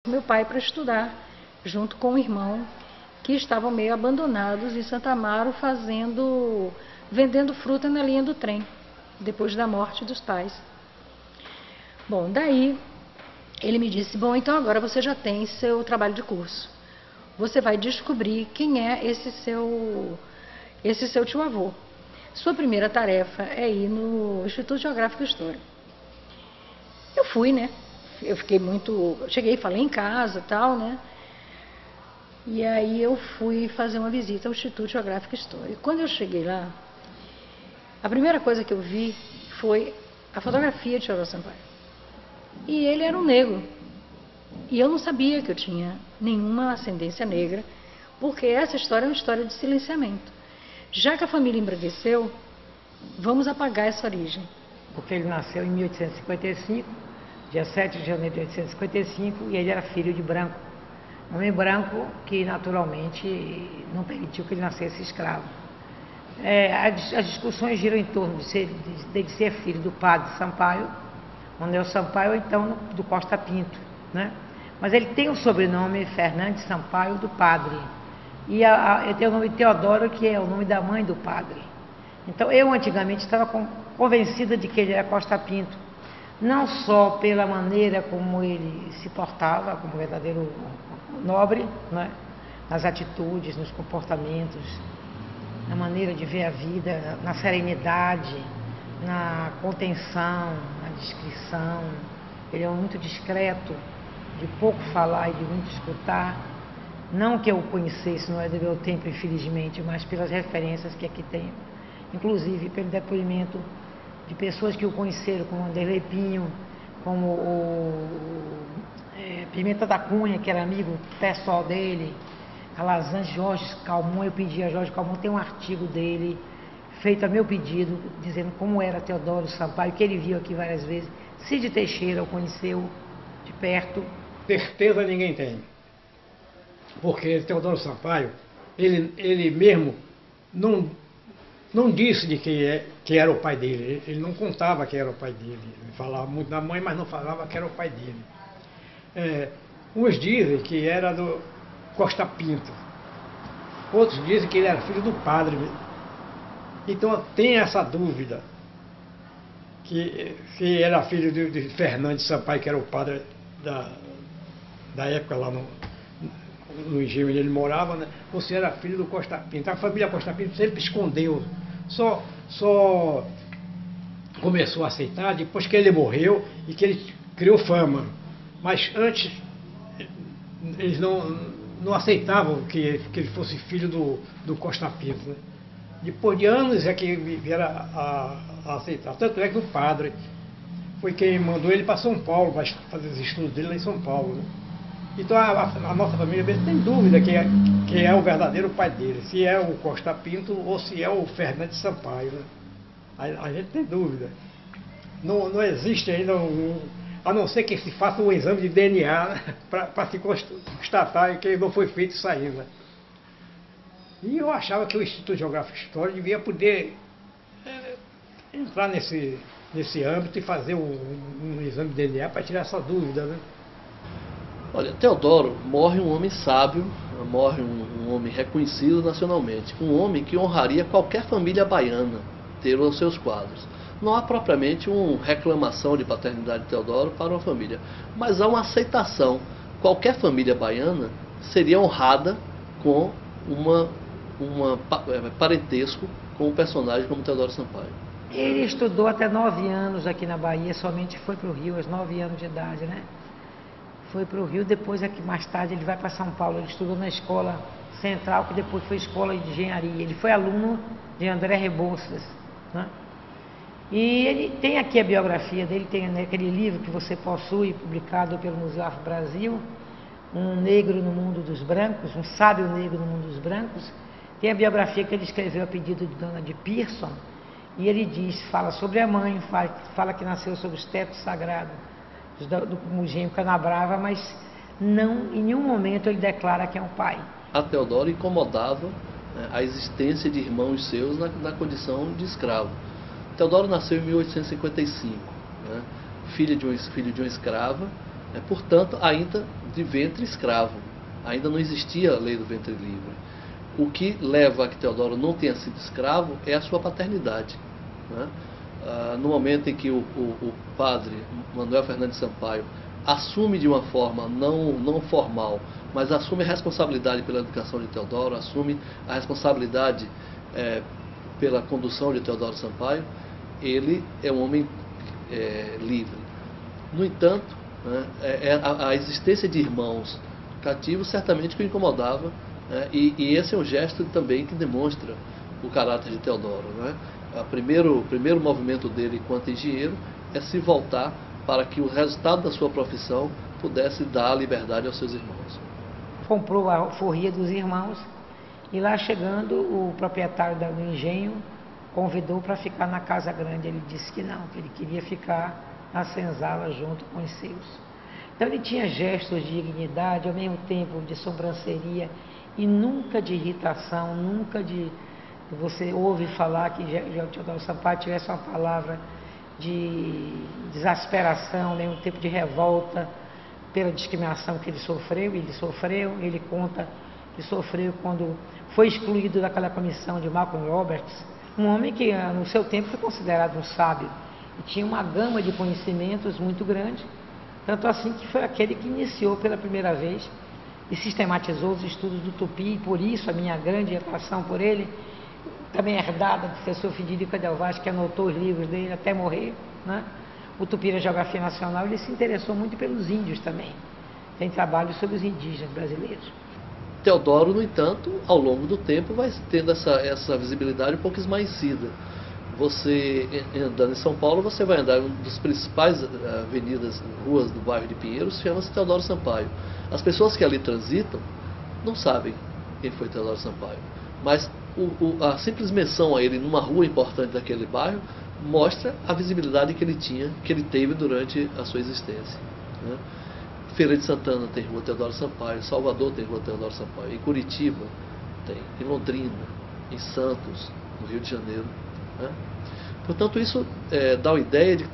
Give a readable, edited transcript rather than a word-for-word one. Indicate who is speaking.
Speaker 1: meu pai para estudar, junto com o irmão, que estavam meio abandonados em Santa Amaro, vendendo fruta na linha do trem, depois da morte dos pais. Bom, daí ele me disse, bom, então agora você já tem seu trabalho de curso. Você vai descobrir quem é esse seu tio-avô. Sua primeira tarefa é ir no Instituto Geográfico e Histórico. Eu fui, né? Eu cheguei, falei em casa e tal, né? E aí eu fui fazer uma visita ao Instituto Geográfico e Histórico. Quando eu cheguei lá, a primeira coisa que eu vi foi a fotografia de Teodoro Sampaio. E ele era um negro. E eu não sabia que eu tinha nenhuma ascendência negra, porque essa história é uma história de silenciamento. Já que a família embranqueceu, vamos apagar essa origem.
Speaker 2: Porque ele nasceu em 1855, dia 7 de janeiro de 1855, e ele era filho de branco. Um homem branco que, naturalmente, não permitiu que ele nascesse escravo. As discussões giram em torno de ser filho do padre Sampaio, Manuel Sampaio, ou então do Costa Pinto, né? Mas ele tem o sobrenome Fernandes Sampaio do padre. E ele tem o nome Teodoro, que é o nome da mãe do padre. Então, eu antigamente estava convencida de que ele era Costa Pinto, não só pela maneira como ele se portava, como verdadeiro nobre, né? Nas atitudes, nos comportamentos, na maneira de ver a vida, na serenidade, na contenção, na discrição. Ele é muito discreto, de pouco falar e de muito escutar. Não que eu o conhecesse, não é do meu tempo, infelizmente, mas pelas referências que aqui tenho. Inclusive pelo depoimento de pessoas que o conheceram, como Anderlei Pinho, como o Pimenta da Cunha, que era amigo pessoal dele, Alazan Jorge Calmon. Eu pedi a Jorge Calmon, tem um artigo dele, feito a meu pedido, dizendo como era Teodoro Sampaio, que ele viu aqui várias vezes. Cid Teixeira o conheceu de perto.
Speaker 3: Certeza ninguém tem. Porque Teodoro Sampaio, ele mesmo não disse de que era o pai dele. Ele não contava que era o pai dele. Ele falava muito da mãe, mas não falava que era o pai dele. Uns dizem que era do Costa Pinto. Outros dizem que ele era filho do padre. Então tem essa dúvida, que se era filho de Fernandes Sampaio, que era o padre da época lá no engenho onde ele morava, né? Ou se era filho do Costa Pinto. A família Costa Pinto sempre escondeu, só começou a aceitar depois que ele morreu e que ele criou fama. Mas antes eles não aceitavam que ele fosse filho do Costa Pinto, né? Depois de anos é que vieram a aceitar. Tanto é que o padre foi quem mandou ele para São Paulo, para fazer os estudos dele lá em São Paulo, né? Então a nossa família mesmo tem dúvida quem é o verdadeiro pai dele, se é o Costa Pinto ou se é o Fernandes Sampaio, né? A gente tem dúvida. Não existe ainda a não ser que se faça um exame de DNA, né? Para se constatar que não foi feito isso ainda. E eu achava que o Instituto Geográfico e História devia poder entrar nesse âmbito e fazer um exame de DNA para tirar essa dúvida, né?
Speaker 4: Olha, Teodoro morre um homem sábio, morre um homem reconhecido nacionalmente, um homem que honraria qualquer família baiana ter os seus quadros. Não há propriamente uma reclamação de paternidade de Teodoro para uma família, mas há uma aceitação. Qualquer família baiana seria honrada com parentesco com um personagem como Teodoro Sampaio.
Speaker 2: Ele estudou até 9 anos aqui na Bahia, somente foi para o Rio aos 9 anos de idade, né? Foi para o Rio, depois aqui mais tarde ele vai para São Paulo. Ele estudou na escola central, que depois foi escola de engenharia. Ele foi aluno de André Rebouças, né? E ele tem aqui a biografia dele, tem aquele livro que você possui, publicado pelo Museu Afro Brasil, Um Negro no Mundo dos Brancos, um sábio negro no mundo dos brancos. Tem a biografia que ele escreveu a pedido de Dona de Pearson, e ele fala sobre a mãe, fala que nasceu sob os tetos sagrados do Mugenho Canabrava, mas não, em nenhum momento ele declara que é um pai.
Speaker 4: A Teodoro incomodava a existência de irmãos seus na condição de escravo. Teodoro nasceu em 1855, né? filho de uma escrava, portanto, ainda de ventre escravo. Ainda não existia a lei do ventre livre. O que leva a que Teodoro não tenha sido escravo é a sua paternidade, né? No momento em que o padre Manuel Fernandes Sampaio assume de uma forma não formal, mas assume a responsabilidade pela educação de Teodoro, assume a responsabilidade pela condução de Teodoro Sampaio, ele é um homem livre. No entanto, né, a existência de irmãos cativos certamente que o incomodava, né, e esse é um gesto também que demonstra o caráter de Teodoro, né? O primeiro movimento dele enquanto engenheiro é se voltar para que o resultado da sua profissão pudesse dar liberdade aos seus irmãos.
Speaker 2: Comprou a alforria dos irmãos e lá chegando o proprietário do engenho convidou para ficar na casa grande. Ele disse que não, que ele queria ficar na senzala junto com os seus. Então ele tinha gestos de dignidade, ao mesmo tempo de sobranceria e nunca de irritação, nunca de... Você ouve falar que o Teodoro Sampaio tivesse uma palavra de exasperação, nenhum tipo de revolta pela discriminação que ele sofreu. Ele conta que sofreu quando foi excluído daquela comissão de Malcolm Roberts, um homem que no seu tempo foi considerado um sábio e tinha uma gama de conhecimentos muito grande, tanto assim que foi aquele que iniciou pela primeira vez e sistematizou os estudos do Tupi, e por isso a minha grande atração por ele, também herdada do professor Federico Del Vaz, que anotou os livros dele até morrer, né? O Tupi da Geografia Nacional. Ele se interessou muito pelos índios também, tem trabalhos sobre os indígenas brasileiros.
Speaker 4: Teodoro, no entanto, ao longo do tempo vai tendo essa visibilidade um pouco esmaecida. Você, andando em São Paulo, você vai andar em uma das principais avenidas, ruas do bairro de Pinheiros, chama-se Teodoro Sampaio. As pessoas que ali transitam não sabem quem foi Teodoro Sampaio, mas a simples menção a ele numa rua importante daquele bairro mostra a visibilidade que ele teve durante a sua existência, né? Feira de Santana tem rua Teodoro Sampaio, Salvador tem rua Teodoro Sampaio, em Curitiba tem, em Londrina, em Santos, no Rio de Janeiro, né? Portanto, isso dá uma ideia de que